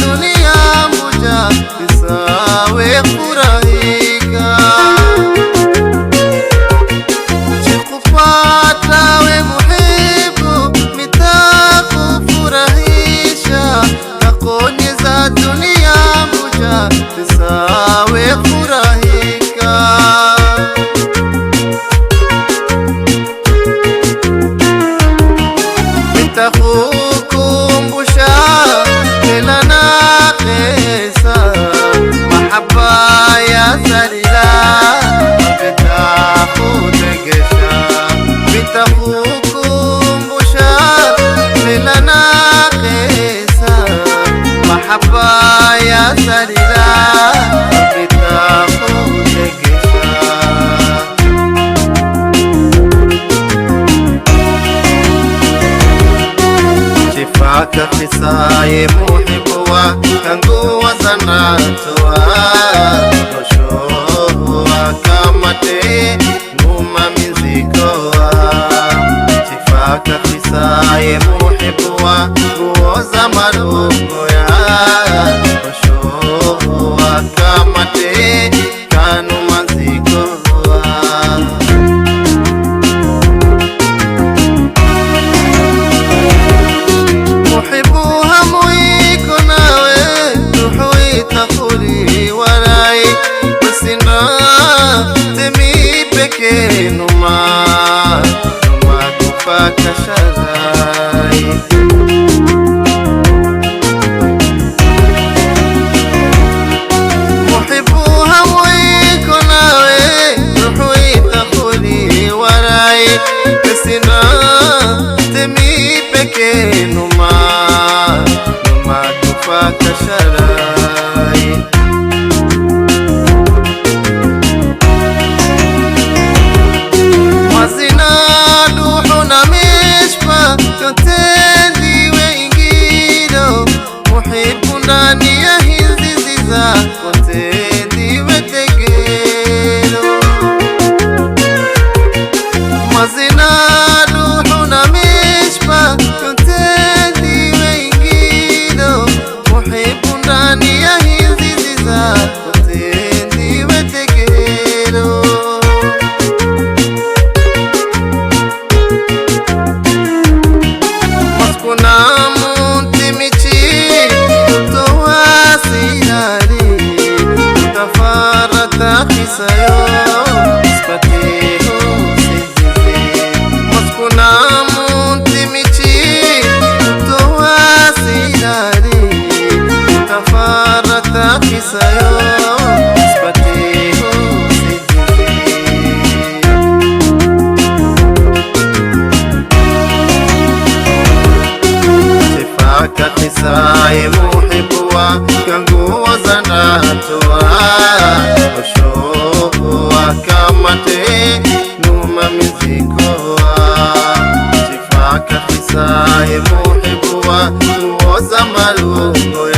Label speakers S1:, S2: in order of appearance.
S1: dunia moja isawe furahika. Chikupata we muhibu mitakufurahisha, nakoni za dunia moja isawe furahika. Nitakukumbusha kila nakesa mahaba ya Zalila, nitakutegesha. Nitakukumbusha kila nakesa mahaba ya Zalila, nitakutegesha. Chifaka kisaye muhibuwa kanguwa zanatoa, noshowa kamate nguma mizikowa. Chifaka kisaye muhibuwa nguoza marungo ya, noshowa kamate kanu mazikowa. Muhibuha muiko nawe tuhuita kuli warai, masina temi peke numa kupaka sharai. Muhibuha muiko nawe tuhuita kuli warai, masina temi peke numa kupaka sharai. Mazina duhu na mishpa kontendi we ingido, muhibu ndani ya hizi ziza kontendi we tegelo. Mazina duhu na mishpa kontendi we ingido, muhibu ndani ya hizi ziza kontendi we tegelo. Maskuna munti michi towa sinari, utafarata kisayo ispatiho sizizi. Maskuna munti michi towa sinari, utafarata kisayo ispatiho sizizi. Chifaka kisaye muhibuwa kanguwa zanatoa, noshowa kamate numa mizikowa. Chifaka kisaye muhibuwa nguoza malungo